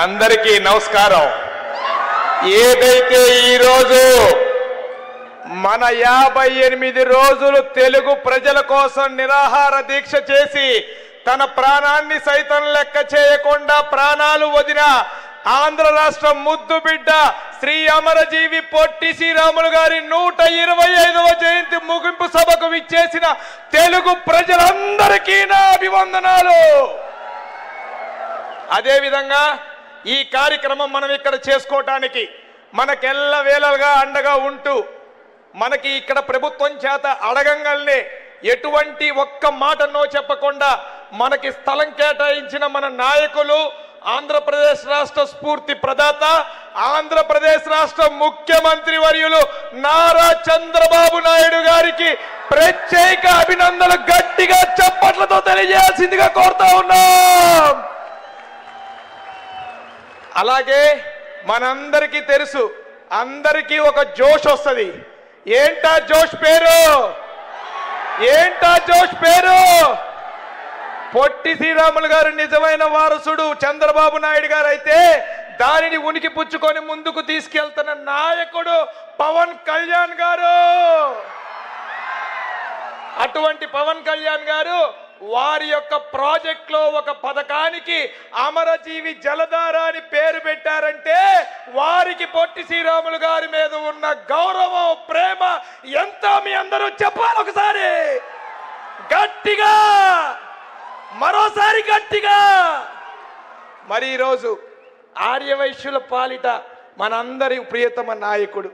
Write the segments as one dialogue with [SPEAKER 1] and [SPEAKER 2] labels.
[SPEAKER 1] అందరికీ నమస్కారం. ఏదైతే ఈరోజు మన 58 రోజులు తెలుగు ప్రజల కోసం నిరాహార దీక్ష చేసి తన ప్రాణాన్ని సైతం లెక్క చేయకుండా ప్రాణాలు వదిన ఆంధ్ర రాష్ట్ర ముద్దు బిడ్డ శ్రీ అమరజీవి పొట్టి శ్రీరాములు గారి 125వ జయంతి ముగింపు సభకు విచ్చేసిన తెలుగు ప్రజలందరికీ నా అభివందనాలు. అదేవిధంగా ఈ కార్యక్రమం మనం ఇక్కడ చేసుకోవటానికి మనకెల్ల వేళలుగా అండగా ఉంటూ మనకి ఇక్కడ ప్రభుత్వం చేత అడగంగానే ఎటువంటి ఒక్క మాటనో చెప్పకుండా మనకి స్థలం కేటాయించిన మన నాయకులు, ఆంధ్రప్రదేశ్ రాష్ట్ర స్ఫూర్తి ప్రదాత, ఆంధ్రప్రదేశ్ రాష్ట్ర ముఖ్యమంత్రి వర్యులు నారా చంద్రబాబు నాయుడు గారికి ప్రత్యేక అభినందనలు గట్టిగా చప్పట్లతో తెలియజేయాల్సిందిగా కోరుతా ఉన్నాం. అలాగే మనందరికీ తెలుసు, అందరికీ ఒక జోష్ వస్తుంది. ఏంటా జోష్ పేరు? ఏంటా జోష్ పేరు? పొట్టి శ్రీరాములు గారు నిజమైన వారసుడు చంద్రబాబు నాయుడు గారు అయితే దానిని ఉనికి పుచ్చుకొని ముందుకు తీసుకెళ్తున్న నాయకుడు పవన్ కళ్యాణ్ గారు. అటువంటి పవన్ కళ్యాణ్ గారు వారి యొక్క ప్రాజెక్ట్ లో ఒక పథకానికి అమరజీవి జలధార అని పేరు పెట్టారంటే వారికి పొట్టి శ్రీరాములు గారి మీద ఉన్న గౌరవం, ప్రేమ ఎంత మీ అందరూ చెప్పాలి ఒకసారి గట్టిగా, మరోసారి గట్టిగా. మరి ఈరోజు ఆర్య వైశ్యుల పాలిట మనందరి ప్రియతమ నాయకుడు,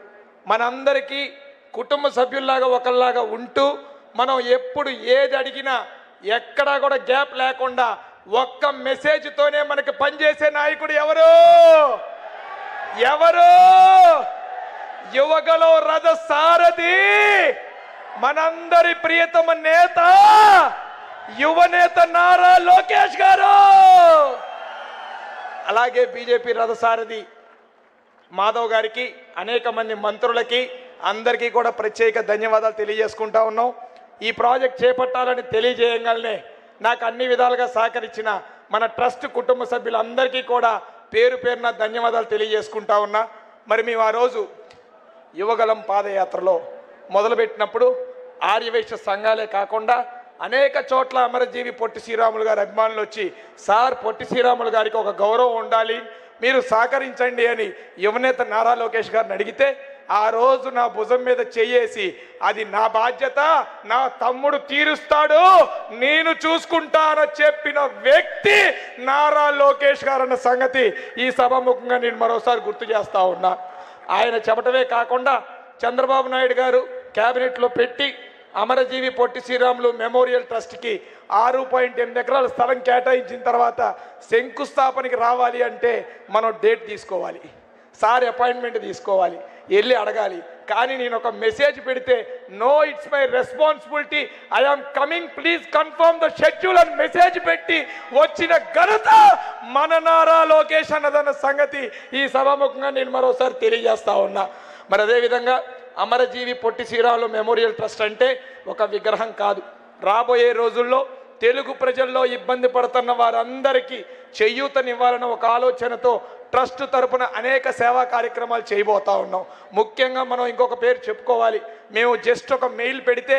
[SPEAKER 1] మనందరికీ కుటుంబ సభ్యుల్లాగా ఒకళ్ళలాగా ఉంటూ మనం ఎప్పుడు ఏది అడిగినా ఎక్కడా కూడా గ్యాప్ లేకుండా ఒక్క మెసేజ్ తోనే మనకి పనిచేసే నాయకుడు ఎవరు? ఎవరు? యువగలో రథ సారథి మనందరి ప్రియతమ నేత, యువ నేత నారా లోకేష్ గారు. అలాగే బీజేపీ రథసారథి మాధవ్ గారికి, అనేక మంది మంత్రులకి, అందరికీ కూడా ప్రత్యేక ధన్యవాదాలు తెలియజేసుకుంటా ఉన్నాం. ఈ ప్రాజెక్ట్ చేపట్టాలని తెలియజేయగానే నాకు అన్ని విధాలుగా సహకరించిన మన ట్రస్ట్ కుటుంబ సభ్యులందరికీ కూడా పేరు పేరున ధన్యవాదాలు తెలియజేసుకుంటా ఉన్నా. మరి మేము ఆ రోజు యువగలం పాదయాత్రలో మొదలుపెట్టినప్పుడు ఆర్యవైశ్య సంఘాలే కాకుండా అనేక చోట్ల అమరజీవి పొట్టి శ్రీరాములు గారి అభిమానులు వచ్చి, సార్ పొట్టి శ్రీరాములు గారికి ఒక గౌరవం ఉండాలి, మీరు సహకరించండి అని యువనేత నారా లోకేష్ గారిని అడిగితే ఆ రోజు నా భుజం మీద చెయ్యేసి అది నా బాధ్యత, నా తమ్ముడు తీరుస్తాడు, నేను చూసుకుంటానని చెప్పిన వ్యక్తి నారా లోకేష్ గారు అన్న సంగతి ఈ సభాముఖంగా నేను మరోసారి గుర్తు చేస్తా ఉన్నా. ఆయన చెప్పటమే కాకుండా చంద్రబాబు నాయుడు గారు క్యాబినెట్లో పెట్టి అమరజీవి పొట్టి శ్రీరాములు మెమోరియల్ ట్రస్ట్కి 6.8 ఎకరాల స్థలం కేటాయించిన తర్వాత శంకుస్థాపనకి రావాలి అంటే మనం డేట్ తీసుకోవాలి, సార్ అపాయింట్మెంట్ తీసుకోవాలి, వెళ్ళి అడగాలి. కానీ నేను ఒక మెసేజ్ పెడితే no it's my responsibility, I'm coming, please confirm the schedule అని మెసేజ్ పెట్టి వచ్చిన ఘనత మన నారా లోకేష్ అన్నదన్న సంగతి ఈ సభాముఖంగా నేను మరోసారి తెలియజేస్తా ఉన్నా. మరి అదేవిధంగా అమరజీవి పొట్టి శ్రీరాములు మెమోరియల్ ట్రస్ట్ అంటే ఒక విగ్రహం కాదు. రాబోయే రోజుల్లో తెలుగు ప్రజల్లో ఇబ్బంది పడుతున్న వారందరికీ చేయూతనివ్వాలన్న ఒక ఆలోచనతో ట్రస్ట్ తరపున అనేక సేవా కార్యక్రమాలు చేయబోతా ఉన్నాం. ముఖ్యంగా మనం ఇంకొక పేరు చెప్పుకోవాలి. మేము జస్ట్ ఒక మెయిల్ పెడితే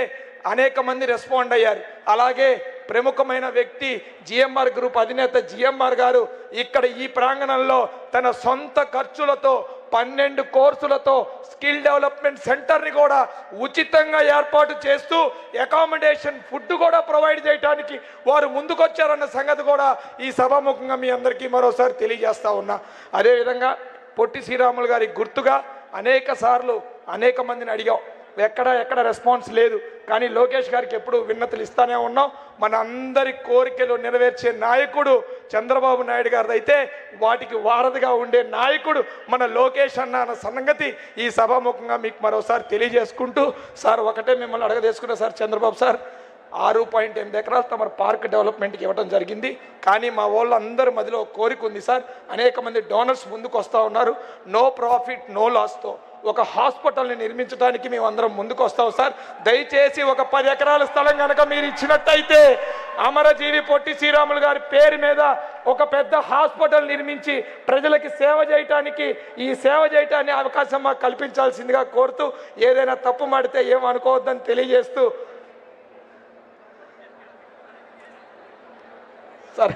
[SPEAKER 1] అనేక మంది రెస్పాండ్ అయ్యారు. అలాగే ప్రముఖమైన వ్యక్తి జిఎంఆర్ గ్రూప్ అధినేత జిఎంఆర్ గారు ఇక్కడ ఈ ప్రాంగణంలో తన సొంత ఖర్చులతో 12 కోర్సులతో స్కిల్ డెవలప్మెంట్ సెంటర్ని కూడా ఉచితంగా ఏర్పాటు చేస్తూ అకామిడేషన్, ఫుడ్ కూడా ప్రొవైడ్ చేయడానికి వారు ముందుకొచ్చారన్న సంగతి కూడా ఈ సభాముఖంగా మీ అందరికీ మరోసారి తెలియజేస్తా ఉన్నా. అదేవిధంగా పొట్టి శ్రీరాములు గారి గుర్తుగా అనేక సార్లు అనేక మందిని అడిగాం, ఎక్కడ రెస్పాన్స్ లేదు. కానీ లోకేష్ గారికి ఎప్పుడు విన్నతులు ఇస్తానే ఉన్నాం. మన అందరి కోరికలు నెరవేర్చే నాయకుడు చంద్రబాబు నాయుడు గారిది అయితే వాటికి వారధిగా ఉండే నాయకుడు మన లోకేష్ అన్న సంగతి ఈ సభాముఖంగా మీకు మరోసారి తెలియజేసుకుంటూ, సార్ ఒకటే మిమ్మల్ని అడగదేసుకున్నా సార్, చంద్రబాబు సార్ 6.8 ఎకరాలు తమ పార్క్ డెవలప్మెంట్కి ఇవ్వడం జరిగింది. కానీ మా వాళ్ళందరి మధ్యలో కోరిక ఉంది సార్, అనేక మంది డోనర్స్ ముందుకు వస్తూ ఉన్నారు. నో ప్రాఫిట్ నో లాస్తో ఒక హాస్పిటల్ని నిర్మించడానికి మేము అందరం ముందుకు వస్తాం సార్. దయచేసి ఒక 10 ఎకరాల స్థలం కనుక మీరు ఇచ్చినట్టయితే అమరజీవి పొట్టి శ్రీరాములు గారి పేరు మీద ఒక పెద్ద హాస్పిటల్ నిర్మించి ప్రజలకి సేవ చేయటానికి ఈ సేవ చేయటాన్ని అవకాశం మాకు కల్పించాల్సిందిగా కోరుతూ, ఏదైనా తప్పు మాడితే ఏమనుకోవద్దని తెలియజేస్తూ sir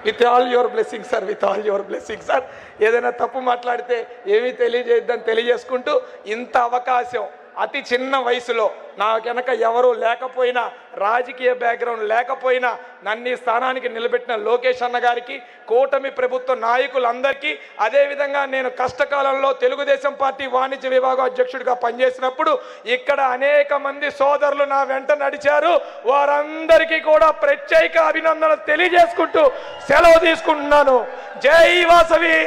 [SPEAKER 1] with all your blessing sir, with all your blessing sir. ఏదైనా తప్పు మాట్లాడితే ఏమీ తెలియజేయద్దని తెలియజేసుకుంటూ, ఇంత అవకాశం అతి చిన్న వయసులో నా వెనక ఎవరూ లేకపోయినా, రాజకీయ బ్యాక్గ్రౌండ్ లేకపోయినా నన్ను ఈ స్థానానికి నిలబెట్టిన లోకేష్ అన్న గారికి, కూటమి ప్రభుత్వ నాయకులందరికీ, అదేవిధంగా నేను కష్టకాలంలో తెలుగుదేశం పార్టీ వాణిజ్య విభాగం అధ్యక్షుడిగా పనిచేసినప్పుడు ఇక్కడ అనేక మంది సోదరులు నా వెంట నడిచారు. వారందరికీ కూడా ప్రత్యేక అభినందనలు తెలియజేసుకుంటూ సెలవు తీసుకుంటున్నాను. జై వాసవి,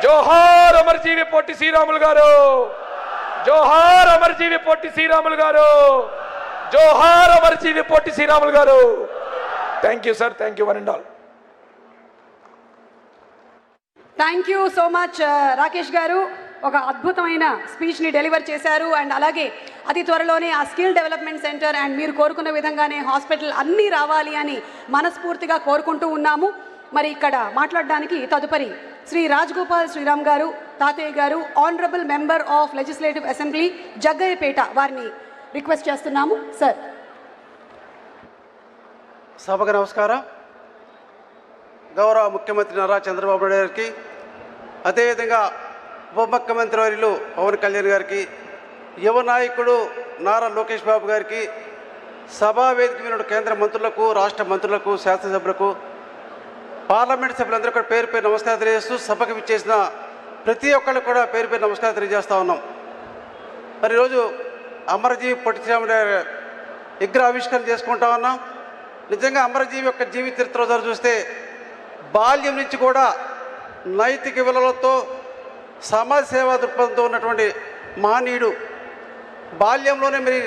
[SPEAKER 1] జోహార్ అమరజీవి పొట్టి శ్రీరాములు గారు, జోహార్ అమరజీవి పొట్టి శ్రీరాములు గారు, జోహార్ అమరజీవి పొట్టి శ్రీరాములు గారు. Thank you sir, thank you one and all.
[SPEAKER 2] Thank you so much Rakesh గారు. ఒక అద్భుతమైన స్పీచ్ని డెలివర్ చేశారు. అండ్ అలాగే అతి త్వరలోనే ఆ స్కిల్ డెవలప్మెంట్ సెంటర్ అండ్ మీరు కోరుకున్న విధంగానే హాస్పిటల్ అన్నీ రావాలి అని మనస్ఫూర్తిగా కోరుకుంటూ ఉన్నాము. మరి ఇక్కడ మాట్లాడడానికి తదుపరి శ్రీ రాజగోపాల్ శ్రీరామ్ గారు, తాతయ్య గారు, honourable member of legislative assembly Jaggayyapeta వారిని రిక్వెస్ట్ చేస్తున్నాము. సార్.
[SPEAKER 3] సభకు నమస్కారం. గౌరవ ముఖ్యమంత్రి నారా చంద్రబాబు నాయుడు గారికి, అదేవిధంగా ఉప ముఖ్యమంత్రి వర్యులు పవన్ కళ్యాణ్ గారికి, యువ నాయకుడు నారా లోకేష్ బాబు గారికి, సభా వేదిక మీద కేంద్ర మంత్రులకు, రాష్ట్ర మంత్రులకు, శాసనసభ్యులకు, పార్లమెంట్ సభ్యులందరూ కూడా పేరు పేరు నమస్కారం తెలియజేస్తూ, సభకు విచ్చేసిన ప్రతి ఒక్కళ్ళు కూడా పేరు పేరు నమస్కారం తెలియజేస్తూ ఉన్నాం. మరి ఈరోజు అమరజీవి పొట్టి శ్రీరాములు విగ్రహ ఆవిష్కరణ చేసుకుంటా ఉన్నాం. నిజంగా అమరజీవి యొక్క జీవిత చరిత్ర చూస్తే బాల్యం నుంచి కూడా నైతిక విలువలతో, సమాజ సేవా దృక్పథంతో ఉన్నటువంటి మహనీయుడు. బాల్యంలోనే మరి